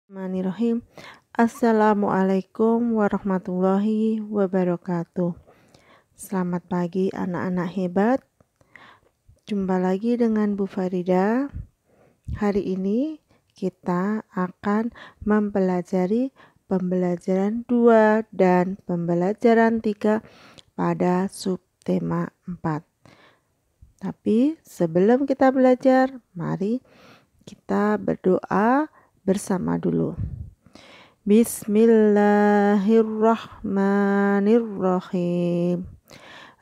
Bismillahirrahmanirrahim. Assalamualaikum warahmatullahi wabarakatuh. Selamat pagi anak-anak hebat. Jumpa lagi dengan Bu Farida. Hari ini kita akan mempelajari pembelajaran 2 dan pembelajaran 3 pada subtema 4. Tapi sebelum kita belajar, mari kita berdoa bersama dulu. Bismillahirrahmanirrahim.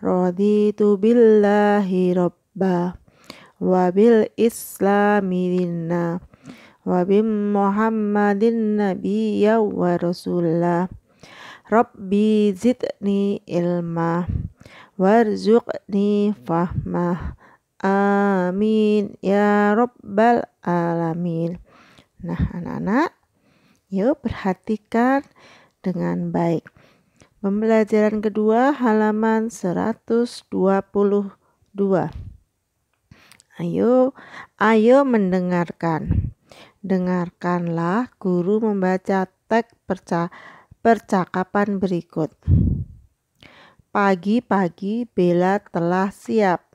Raditu billahi robba wa bil islami dinna wa bim muhammadin nabiyya wa rasulullah. Rabbi zidni ilma warzuqni fahmah. Amin ya rabbal alamin. Nah, anak-anak, yuk perhatikan dengan baik. Pembelajaran kedua halaman 122. Ayo mendengarkan. Dengarkanlah guru membaca teks percakapan berikut. Pagi-pagi Bella telah siap.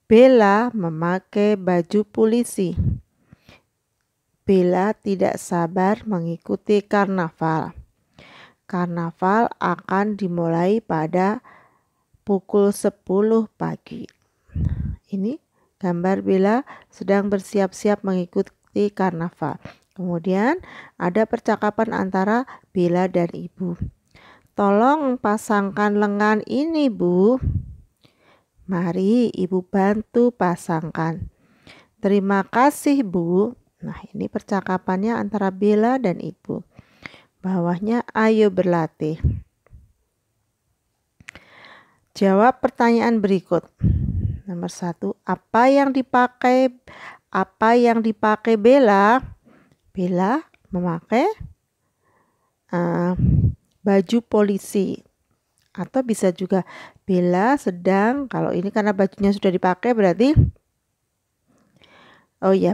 Bella memakai baju polisi. Bella tidak sabar mengikuti karnaval. Karnaval akan dimulai pada pukul 10 pagi. Ini gambar Bella sedang bersiap-siap mengikuti karnaval. Kemudian ada percakapan antara Bella dan ibu. Tolong pasangkan lengan ini, Bu. Mari ibu bantu pasangkan. Terima kasih, Bu. Nah, ini percakapannya antara Bella dan ibu. Bawahnya ayo berlatih. Jawab pertanyaan berikut. Nomor 1, apa yang dipakai Bella? Bella memakai baju polisi. Atau bisa juga Bella sedang, kalau ini karena bajunya sudah dipakai berarti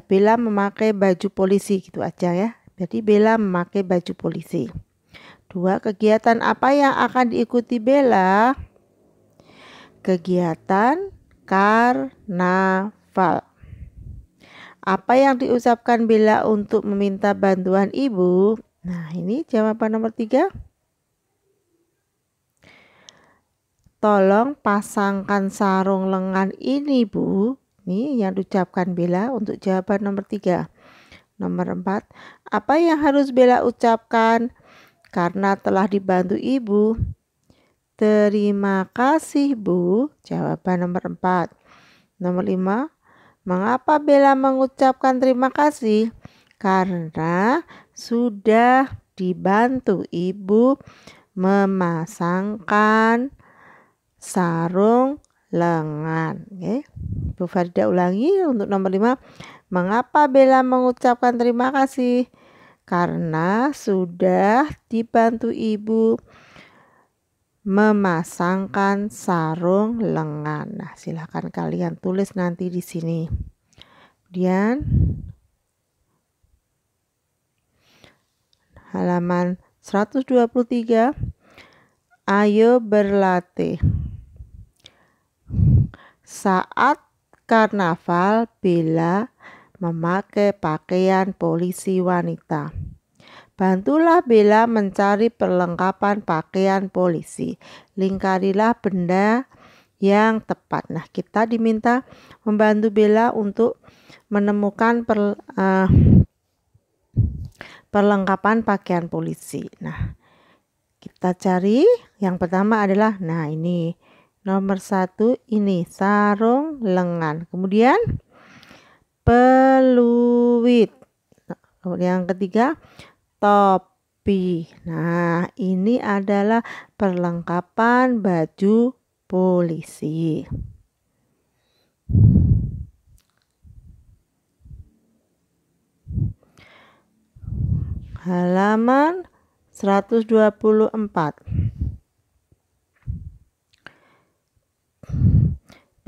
Bella memakai baju polisi gitu aja ya. Jadi Bella memakai baju polisi. 2, kegiatan apa yang akan diikuti Bella? Kegiatan karnaval. Apa yang diucapkan Bella untuk meminta bantuan ibu? Nah, ini jawaban nomor 3. Tolong pasangkan sarung lengan ini, Bu. Ini yang diucapkan Bella untuk jawaban nomor 3. Nomor 4. Apa yang harus Bella ucapkan karena telah dibantu ibu? Terima kasih, Bu. Jawaban nomor 4. Nomor 5. Mengapa Bella mengucapkan terima kasih? Karena sudah dibantu ibu memasangkan sarung lengan. Bu Farida ulangi untuk nomor 5. Mengapa Bella mengucapkan terima kasih? Karena sudah dibantu ibu memasangkan sarung lengan. Nah, silakan kalian tulis nanti di sini. Kemudian halaman 123. Ayo berlatih. Saat karnaval, Bella memakai pakaian polisi wanita. Bantulah Bella mencari perlengkapan pakaian polisi. Lingkarilah benda yang tepat. Nah, kita diminta membantu Bella untuk menemukan perlengkapan pakaian polisi. Nah, kita cari. Yang pertama adalah, nah ini nomor 1, ini sarung lengan. Kemudian peluit. Kemudian yang ketiga topi. Nah, ini adalah perlengkapan baju polisi. Halaman 124.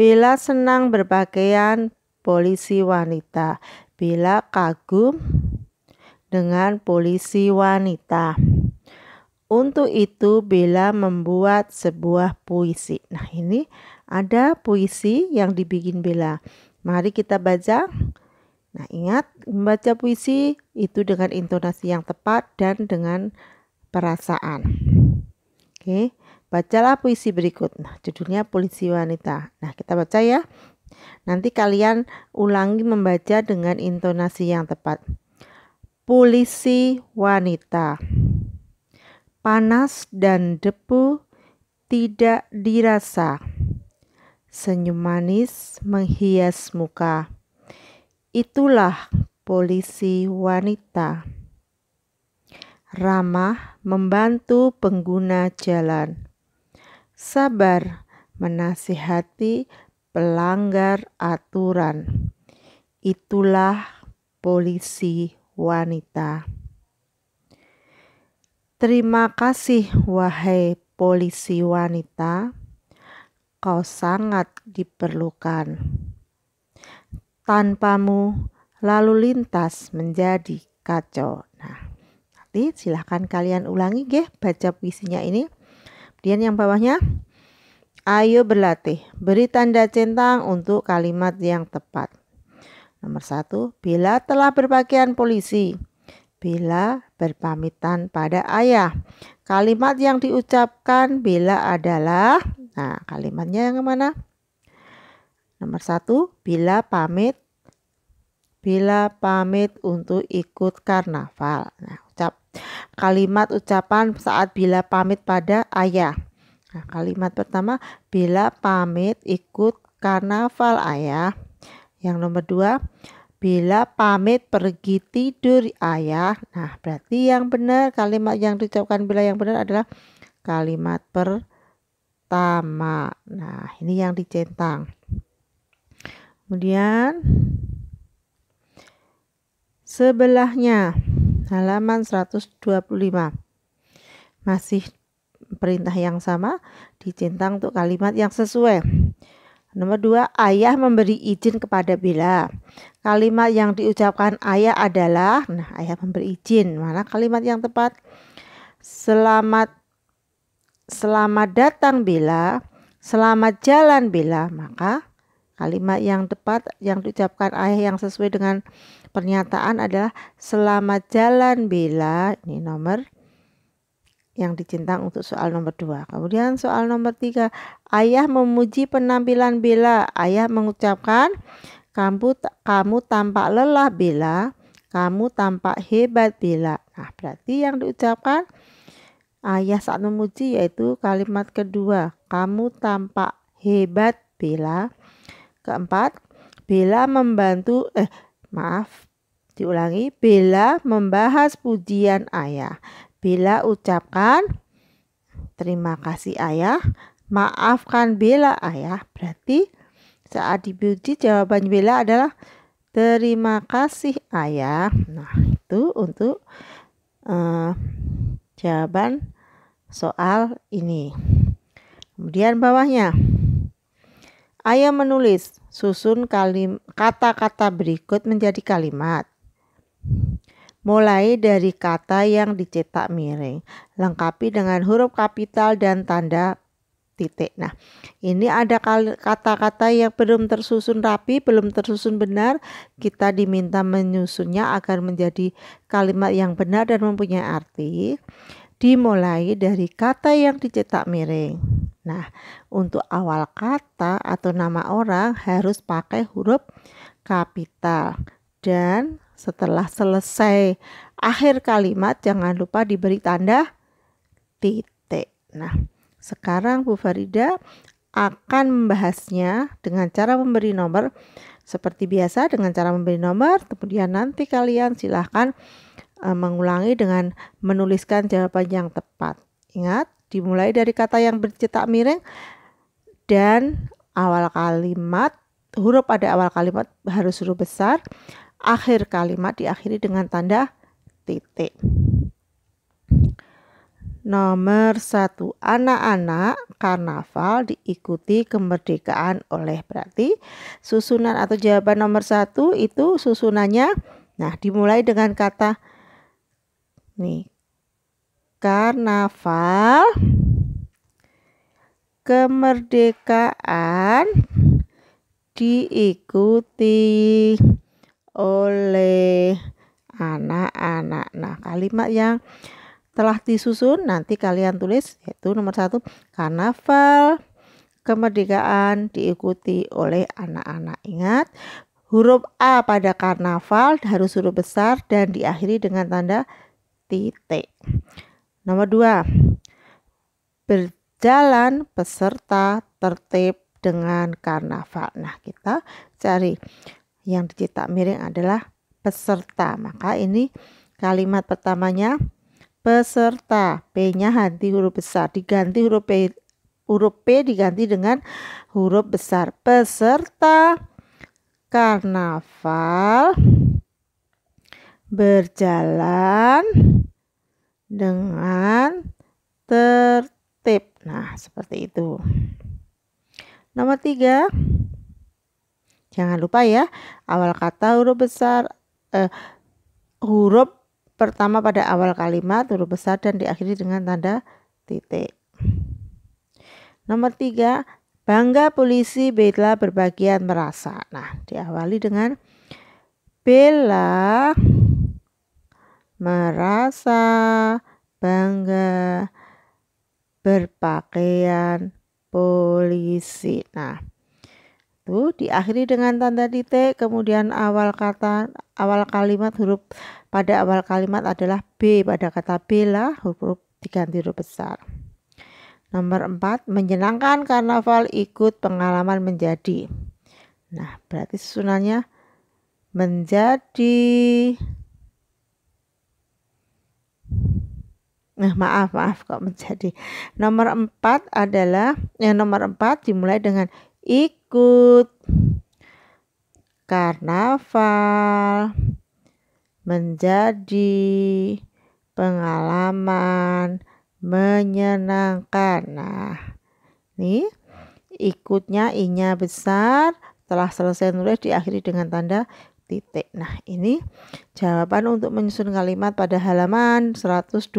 Bella senang berpakaian polisi wanita. Bella kagum dengan polisi wanita. Untuk itu Bella membuat sebuah puisi. Nah, ini ada puisi yang dibikin Bella. Mari kita baca. Nah, ingat membaca puisi itu dengan intonasi yang tepat dan dengan perasaan. Oke, bacalah puisi berikut. Nah, judulnya Puisi Wanita. Nah, kita baca ya. Nanti kalian ulangi membaca dengan intonasi yang tepat. Puisi wanita. Panas dan debu tidak dirasa. Senyum manis menghias muka. Itulah polisi wanita. Ramah membantu pengguna jalan. Sabar menasihati pelanggar aturan. Itulah polisi wanita. Terima kasih wahai polisi wanita. Kau sangat diperlukan. Tanpamu lalu lintas menjadi kacau. Nah, nanti silahkan kalian ulangi baca puisinya ini. Kemudian yang bawahnya, ayo berlatih, beri tanda centang untuk kalimat yang tepat. Nomor 1, Bella telah berpakaian polisi. Bella berpamitan pada ayah. Kalimat yang diucapkan Bella adalah, nah kalimatnya yang mana? Nomor 1, Bella pamit untuk ikut karnaval. Nah, kalimat ucapan saat Bella pamit pada ayah. Nah, kalimat pertama, Bella pamit ikut karnaval ayah. Yang nomor 2, Bella pamit pergi tidur ayah. Nah, berarti yang benar, kalimat yang diucapkan Bella yang benar adalah kalimat pertama. Nah, ini yang dicentang. Kemudian sebelahnya halaman 125. Masih perintah yang sama, dicentang untuk kalimat yang sesuai. Nomor 2, ayah memberi izin kepada Bella. Kalimat yang diucapkan ayah adalah, nah ayah memberi izin. Mana kalimat yang tepat? Selamat datang Bella. Selamat jalan Bella. Maka kalimat yang tepat yang diucapkan ayah yang sesuai dengan pernyataan adalah selamat jalan Bella. Ini nomor yang dicentang untuk soal nomor 2. Kemudian soal nomor 3, ayah memuji penampilan Bella. Ayah mengucapkan, kamu tampak lelah Bella, kamu tampak hebat Bella. Nah, berarti yang diucapkan ayah saat memuji yaitu kalimat kedua, kamu tampak hebat Bella. Keempat, Bella Bella membahas pujian ayah. Bella ucapkan, terima kasih ayah, maafkan Bella ayah. Berarti saat dipuji jawaban Bella adalah terima kasih ayah. Nah, itu untuk jawaban soal ini. Kemudian bawahnya, ayah menulis, susun kata-kata berikut menjadi kalimat. Mulai dari kata yang dicetak miring, lengkapi dengan huruf kapital dan tanda titik. Nah, ini ada kata-kata yang belum tersusun rapi, belum tersusun benar. Kita diminta menyusunnya agar menjadi kalimat yang benar dan mempunyai arti. Dimulai dari kata yang dicetak miring. Nah, untuk awal kata atau nama orang harus pakai huruf kapital. Dan setelah selesai akhir kalimat jangan lupa diberi tanda titik. Nah, sekarang Bu Farida akan membahasnya dengan cara memberi nomor. Seperti biasa dengan cara memberi nomor, kemudian nanti kalian silahkan mengulangi dengan menuliskan jawaban yang tepat. Ingat, dimulai dari kata yang bercetak miring dan awal kalimat, huruf pada awal kalimat harus huruf besar. Akhir kalimat diakhiri dengan tanda titik. Nomor 1, anak-anak karnaval diikuti kemerdekaan oleh, berarti susunan atau jawaban nomor 1 itu susunannya, nah dimulai dengan kata nih, karnaval, kemerdekaan diikuti oleh anak-anak. Nah, kalimat yang telah disusun nanti kalian tulis, yaitu nomor 1, karnaval, kemerdekaan diikuti oleh anak-anak. Ingat, huruf A pada karnaval harus huruf besar dan diakhiri dengan tanda titik. Nomor 2, berjalan peserta tertib dengan karnaval. Nah, kita cari yang dicetak miring adalah peserta. Maka ini kalimat pertamanya peserta. P-nya ganti huruf besar, diganti huruf P diganti dengan huruf besar. Peserta karnaval berjalan dengan tertib. Nah, seperti itu. Nomor 3, jangan lupa ya, awal kata huruf besar, huruf pertama pada awal kalimat huruf besar dan diakhiri dengan tanda titik. Nomor 3, bangga polisi Bella berbagian merasa. Nah, diawali dengan Bella merasa bangga berpakaian polisi. Nah, itu diakhiri dengan tanda titik, kemudian awal kalimat huruf pada awal kalimat adalah B pada kata Bella, huruf diganti huruf besar. Nomor 4, menyenangkan karnaval ikut pengalaman menjadi. Nah, berarti susunannya menjadi. Nah, maaf kok menjadi. Nomor 4 adalah nomor 4 dimulai dengan ikut karnaval menjadi pengalaman menyenangkan. Nah, nih ikutnya I-nya besar, setelah selesai nulis diakhiri dengan tanda titik. Nah, ini jawaban untuk menyusun kalimat pada halaman 125.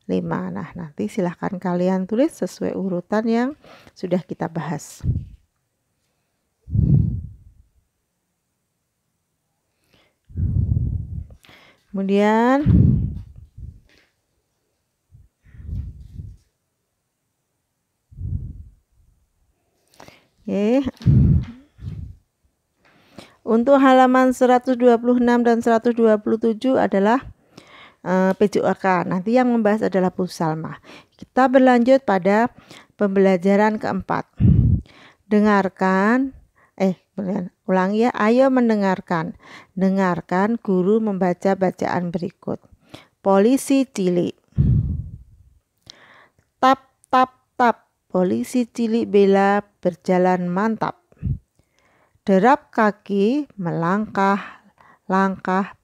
Nah, nanti silahkan kalian tulis sesuai urutan yang sudah kita bahas. Kemudian untuk halaman 126 dan 127 adalah PJOK. Nanti yang membahas adalah Bu Salma. Kita berlanjut pada pembelajaran keempat. Ulangi ya. Ayo mendengarkan. Dengarkan guru membaca bacaan berikut. Polisi cilik. Tap tap tap. Polisi cilik Bella berjalan mantap. Derap kaki melangkah-langkah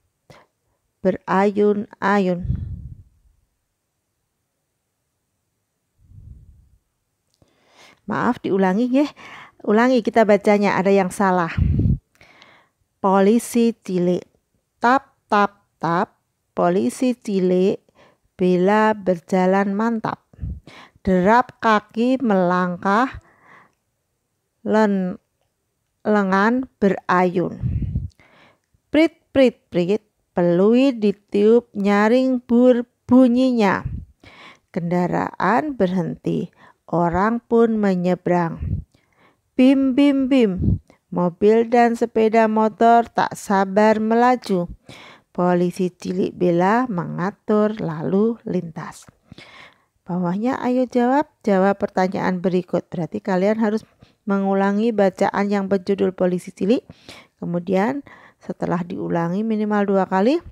berayun-ayun. Maaf, diulangi ya. Ulangi kita bacanya, ada yang salah. Polisi cilik. Tap tap tap. Polisi cilik Bella berjalan mantap. Derap kaki melangkah, lengan berayun. Prit prit prit, peluit ditiup nyaring bunyinya. Kendaraan berhenti, orang pun menyeberang. Bim bim bim, mobil dan sepeda motor tak sabar melaju. Polisi cilik Bella mengatur lalu lintas. Bawahnya ayo jawab pertanyaan berikut. Berarti kalian harus mengulangi bacaan yang berjudul polisi cilik. Kemudian setelah diulangi minimal 2 kali.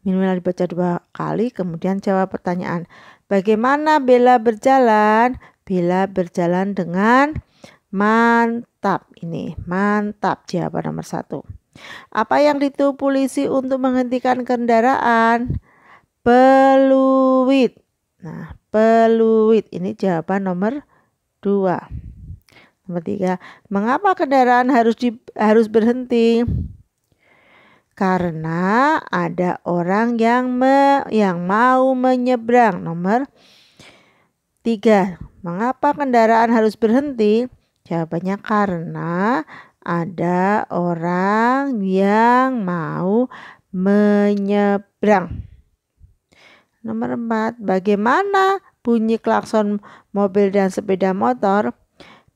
Minimal dibaca 2 kali. Kemudian jawab pertanyaan. Bagaimana Bella berjalan? Bella berjalan dengan mantap. Ini mantap jawaban nomor 1. Apa yang ditiup polisi untuk menghentikan kendaraan? peluit. Nah, peluit ini jawaban nomor 2. Nomor 3, mengapa kendaraan harus berhenti? Karena ada orang yang mau menyeberang. Nomor 3, mengapa kendaraan harus berhenti? Jawabannya karena ada orang yang mau menyeberang. Nomor 4, bagaimana bunyi klakson mobil dan sepeda motor?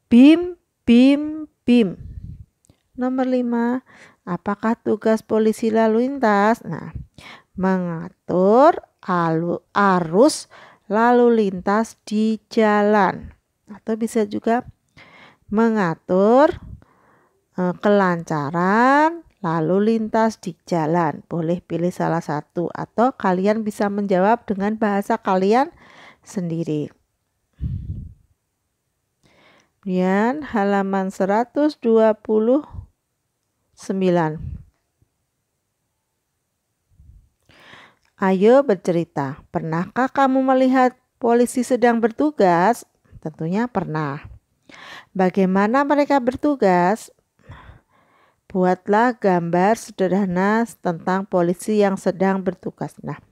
Bim, bim, bim. Nomor 5, apakah tugas polisi lalu lintas? Nah, mengatur arus lalu lintas di jalan. Atau bisa juga mengatur kelancaran lalu lintas di jalan. Boleh pilih salah satu atau kalian bisa menjawab dengan bahasa kalian sendiri. Kemudian halaman 129. Ayo bercerita. Pernahkah kamu melihat polisi sedang bertugas? Tentunya pernah. Bagaimana mereka bertugas? Buatlah gambar sederhana tentang polisi yang sedang bertugas. Nah,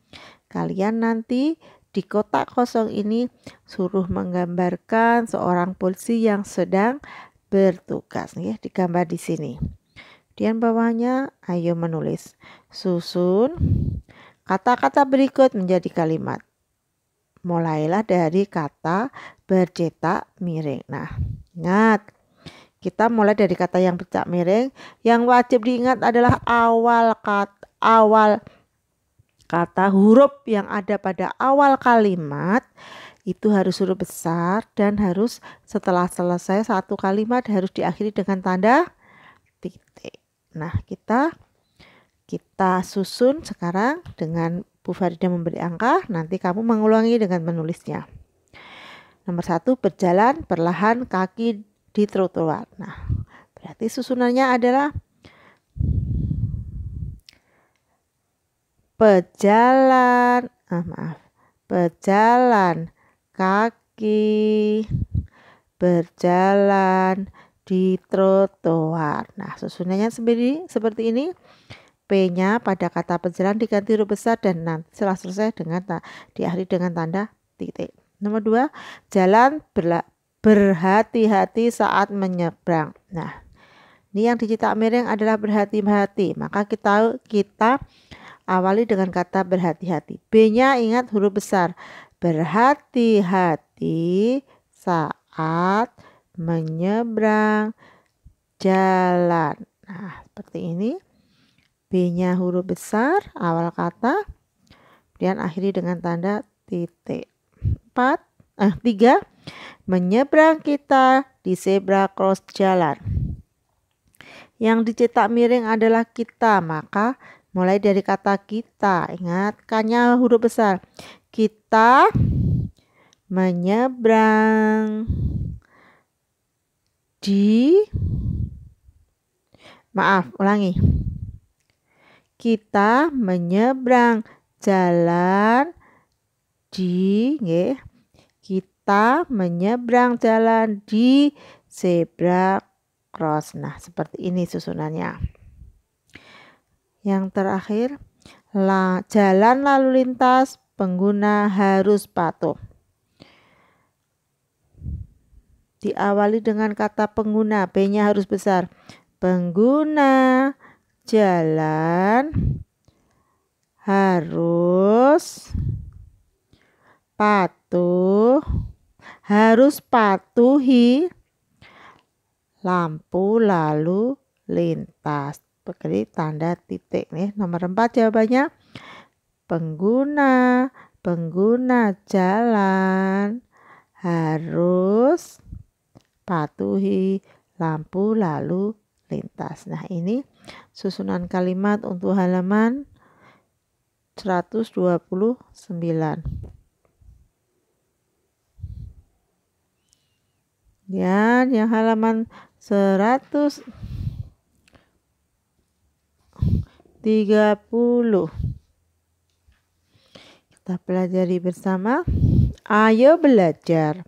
kalian nanti di kotak kosong ini suruh menggambarkan seorang polisi yang sedang bertugas. Ya, digambar di sini. Kemudian bawahnya, ayo menulis. Susun kata-kata berikut menjadi kalimat. Mulailah dari kata bercetak miring. Nah, ingat, kita mulai dari kata yang bercetak miring. Yang wajib diingat adalah awal kata huruf yang ada pada awal kalimat itu harus huruf besar dan harus setelah selesai satu kalimat harus diakhiri dengan tanda titik. Nah, kita susun sekarang dengan Bu Farida memberi angka, nanti kamu mengulangi dengan menulisnya. Nomor 1, berjalan perlahan kaki di trotoar. Nah, berarti susunannya adalah berjalan kaki berjalan di trotoar. Nah, susunannya seperti ini. P-nya pada kata berjalan diganti huruf besar dan nanti setelah selesai diakhiri dengan tanda titik. Nomor 2, jalan berhati-hati saat menyeberang. Nah, ini yang dicetak miring adalah berhati-hati. Maka kita awali dengan kata berhati-hati. B-nya ingat huruf besar. Berhati-hati saat menyeberang jalan. Nah, seperti ini. B-nya huruf besar, awal kata, kemudian akhiri dengan tanda titik. 3, menyeberang kita di zebra cross jalan. Yang dicetak miring adalah kita, maka mulai dari kata kita, ingat K-nya huruf besar. Kita menyeberang kita menyeberang jalan di zebra cross. Nah, seperti ini susunannya. Yang terakhir, jalan lalu lintas pengguna harus patuh. Diawali dengan kata pengguna, P-nya harus besar. Pengguna jalan harus patuhi lampu lalu lintas. Beri tanda titik nih. Nomor 4 jawabannya. Pengguna jalan harus patuhi lampu lalu lintas. Nah, ini susunan kalimat untuk halaman 129. Dan yang halaman 130. Kita pelajari bersama. Ayo belajar.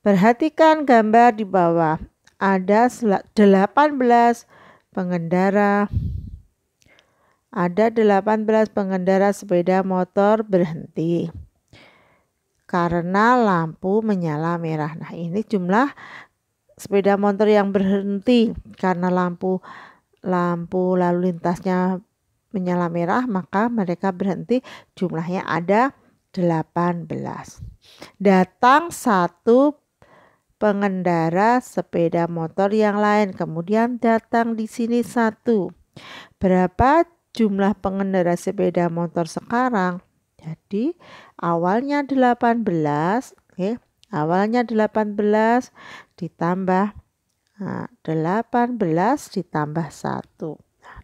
Perhatikan gambar di bawah. Ada 18 pengendara. Ada 18 pengendara sepeda motor berhenti karena lampu menyala merah. Nah, ini jumlah sepeda motor yang berhenti karena lampu lalu lintasnya menyala merah, maka mereka berhenti, jumlahnya ada 18. Datang satu pengendara sepeda motor yang lain, kemudian datang di sini satu. Berapa jumlah pengendara sepeda motor sekarang? Jadi awalnya 18, oke. Awalnya 18 ditambah 18 ditambah 1.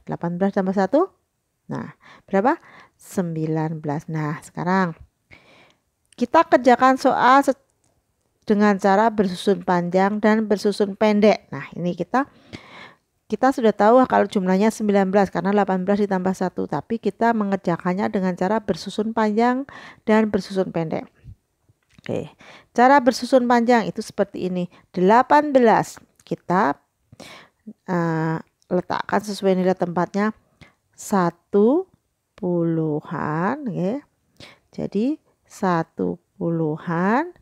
18 tambah 1? Nah, berapa? 19. Nah, sekarang kita kerjakan soal dengan cara bersusun panjang dan bersusun pendek. Nah, ini kita sudah tahu kalau jumlahnya 19 karena 18 ditambah 1. Tapi kita mengerjakannya dengan cara bersusun panjang dan bersusun pendek. Oke, cara bersusun panjang itu seperti ini. 18 kita letakkan sesuai nilai tempatnya 1 puluhan, ya. Jadi 1 puluhan,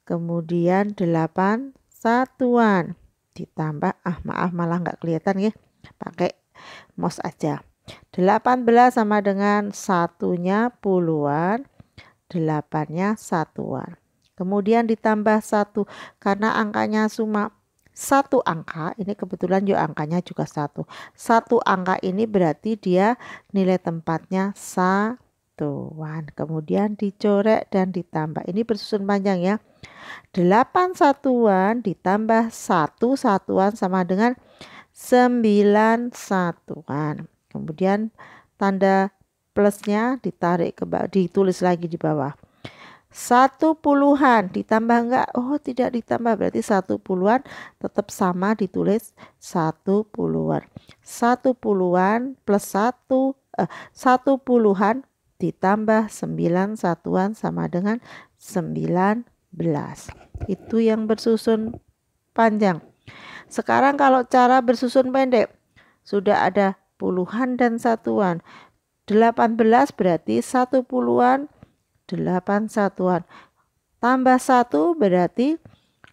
kemudian 8 satuan ditambah, maaf malah nggak kelihatan ya, pakai mouse aja. 18 sama dengan satunya puluhan, 8-nya satuan. Kemudian ditambah 1 karena angkanya cuma satu angka, ini kebetulan juga angkanya juga 1. Satu angka ini berarti dia nilai tempatnya satuan. Kemudian dicoret dan ditambah. Ini bersusun panjang ya. 8 satuan ditambah 1 satuan sama dengan 9 satuan. Kemudian tanda plusnya ditarik ke bawah, ditulis lagi di bawah. 1 puluhan ditambah enggak? Oh, tidak ditambah, berarti 1 puluhan tetap sama, ditulis 1 puluhan. 1 puluhan plus 1 puluhan ditambah 9 satuan sama dengan 19. Itu yang bersusun panjang. Sekarang kalau cara bersusun pendek, sudah ada puluhan dan satuan. 18 berarti 1 puluhan 8 satuan. Tambah 1 berarti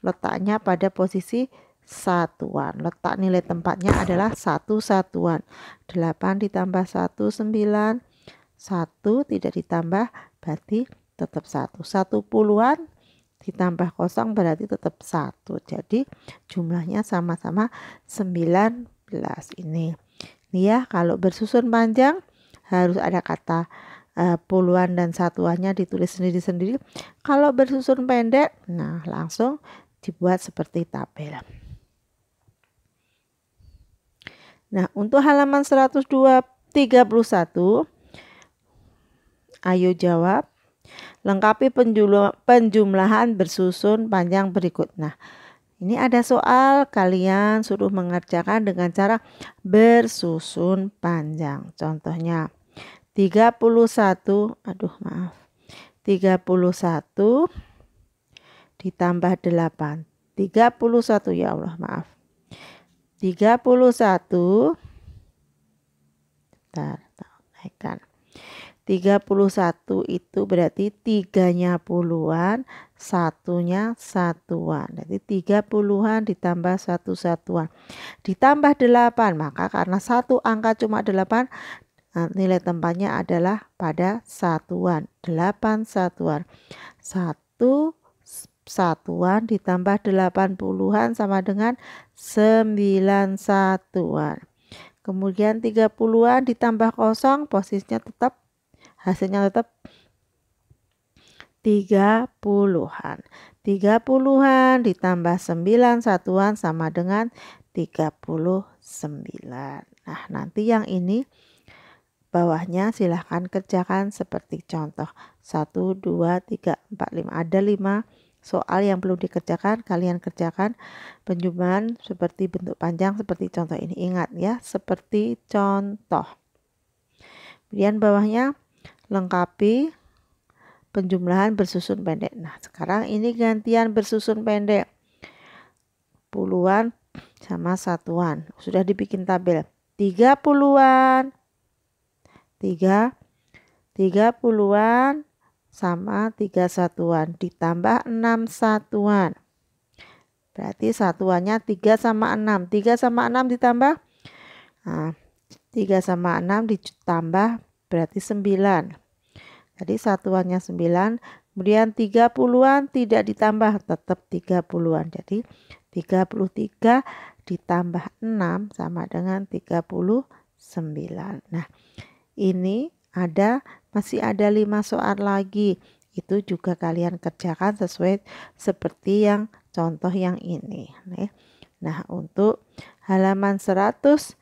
letaknya pada posisi satuan. Letak nilai tempatnya adalah 1 satuan. 8 ditambah 1, 9. 1 tidak ditambah berarti tetap 1. 1 puluhan ditambah 0 berarti tetap 1. Jadi jumlahnya sama-sama 19 ini. Ini ya, kalau bersusun panjang harus ada kata puluhan dan satuannya ditulis sendiri-sendiri. Kalau bersusun pendek, nah langsung dibuat seperti tabel. Nah, untuk halaman 131, ayo jawab. Lengkapi penjumlahan bersusun panjang berikut. Nah, ini ada soal, kalian suruh mengerjakan dengan cara bersusun panjang. Contohnya 31 ditambah 8. 31 ya Allah, maaf. 31 naikkan. 31 itu berarti 3-nya puluhan, 1-nya satuan. Jadi 3 puluhan ditambah 1 satuan. Ditambah 8, maka karena satu angka cuma 8, nilai tempatnya adalah pada satuan. 8 satuan. 1 satuan ditambah 8 puluhan sama dengan 9 satuan. Kemudian 3 puluhan ditambah 0, posisinya tetap, hasilnya tetap 3 puluhan. 3 puluhan ditambah 9 satuan sama dengan 39. Nah, nanti yang ini bawahnya silahkan kerjakan seperti contoh 1, 2, 3, 4, 5. Ada 5 soal yang belum dikerjakan, kalian kerjakan penjumlahan seperti bentuk panjang seperti contoh ini. Ingat ya, seperti contoh. Kemudian bawahnya lengkapi penjumlahan bersusun pendek. Nah, sekarang ini gantian bersusun pendek. Puluhan sama satuan. Sudah dibikin tabel. 30-an. 30-an sama 3 satuan ditambah 6 satuan. Berarti satuannya 3 sama 6. 3 sama 6 ditambah 3 sama 6 ditambah berarti 9. Jadi satuannya 9. Kemudian 30-an tidak ditambah, tetap 30-an. Jadi 33 ditambah 6 sama dengan 39. Nah, ini masih ada 5 soal lagi. Itu juga kalian kerjakan sesuai seperti yang contoh yang ini. Nah, untuk halaman 131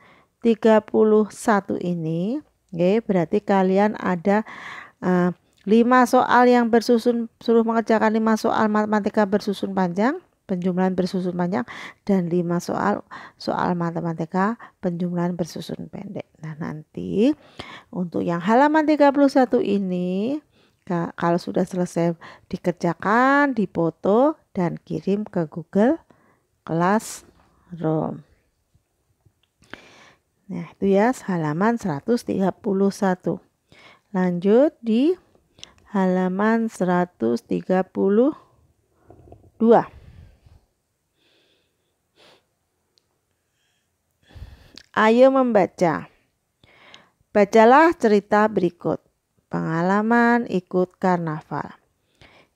ini, berarti kalian ada 5 soal yang suruh mengerjakan 5 soal matematika bersusun panjang, penjumlahan bersusun panjang, dan 5 soal matematika penjumlahan bersusun pendek. Nah, nanti untuk yang halaman 31 ini, kalau sudah selesai dikerjakan, dipoto dan kirim ke Google Classroom. Nah, itu ya halaman 131. Lanjut di halaman 132. Ayo membaca. Bacalah cerita berikut. Pengalaman ikut karnaval.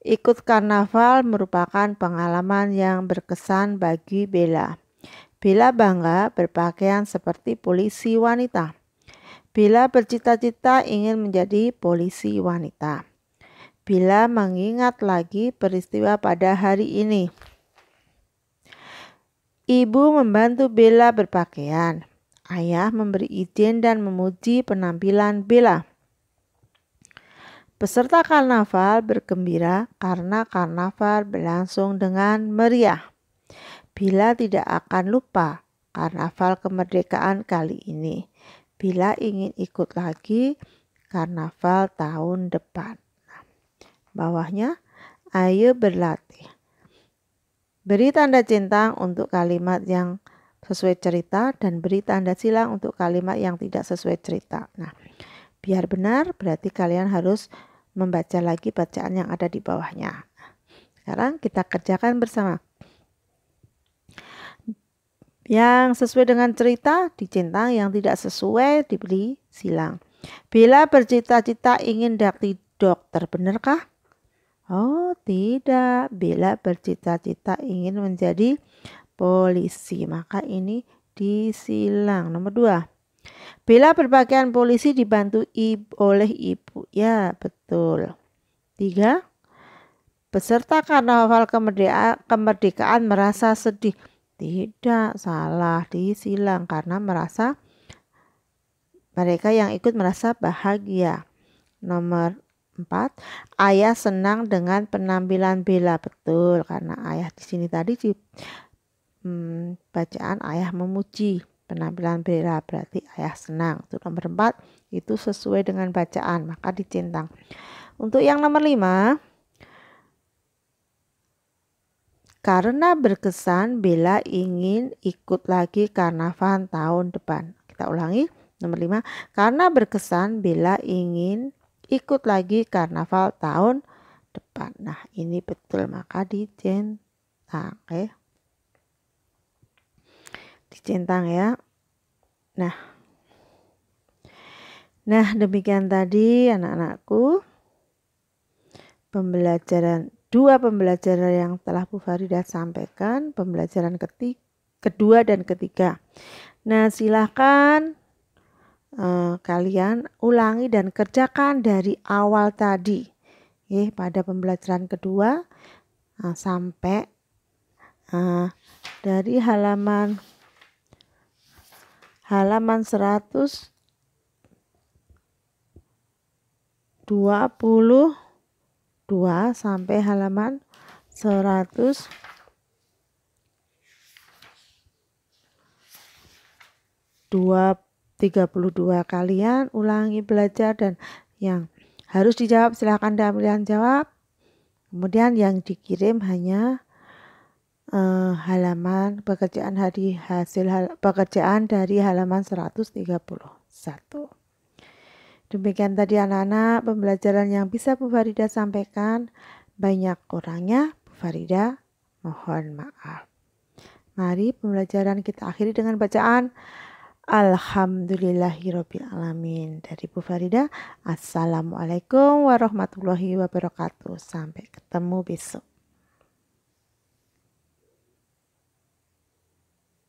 Ikut karnaval merupakan pengalaman yang berkesan bagi Bella. Bella bangga berpakaian seperti polisi wanita. Bella bercita-cita ingin menjadi polisi wanita. Bella mengingat lagi peristiwa pada hari ini. Ibu membantu Bella berpakaian. Ayah memberi izin dan memuji penampilan Bella. Peserta karnaval bergembira karena karnaval berlangsung dengan meriah. Bella tidak akan lupa karnaval kemerdekaan kali ini. Bella ingin ikut lagi karnaval tahun depan. Bawahnya, ayo berlatih. Beri tanda centang untuk kalimat yang sesuai cerita dan beri tanda silang untuk kalimat yang tidak sesuai cerita. Nah, biar benar berarti kalian harus membaca lagi bacaan yang ada di bawahnya. Sekarang kita kerjakan bersama. Yang sesuai dengan cerita dicentang, yang tidak sesuai diberi silang. Bella bercita-cita ingin jadi dokter, benarkah? Oh, tidak. Bella bercita-cita ingin menjadi polisi. Maka ini disilang. Nomor 2. Bella berpakaian polisi dibantu oleh ibu. Ya, betul. 3. Peserta karnaval kemerdekaan merasa sedih. Tidak, salah, disilang karena mereka yang ikut merasa bahagia. Nomor 4. Ayah senang dengan penampilan Bella. Betul, karena ayah di sini tadi bacaan ayah memuji penampilan Bella, berarti ayah senang. Itu nomor 4, itu sesuai dengan bacaan, maka dicentang. Untuk yang nomor 5, karena berkesan Bella ingin ikut lagi karnaval tahun depan. Kita ulangi, nomor 5, karena berkesan Bella ingin ikut lagi karnaval tahun depan. Nah, ini betul, maka dicentang. Dicentang ya. Nah, demikian tadi anak-anakku dua pembelajaran yang telah Bu Farida sampaikan, pembelajaran kedua dan ketiga. Nah, silahkan kalian ulangi dan kerjakan dari awal tadi. Pada pembelajaran kedua sampai dari halaman 122 sampai halaman 132. Kalian ulangi belajar dan yang Harus dijawab, silahkan pilihan jawab. Kemudian yang dikirim hanya halaman pekerjaan pekerjaan dari halaman 131. Demikian tadi anak-anak pembelajaran yang bisa Bu Farida sampaikan. Banyak kurangnya Bu Farida mohon maaf. Mari pembelajaran kita akhiri dengan bacaan Alhamdulillahirrabbilalamin dari Bu Farida. Assalamualaikum warahmatullahi wabarakatuh. Sampai ketemu besok.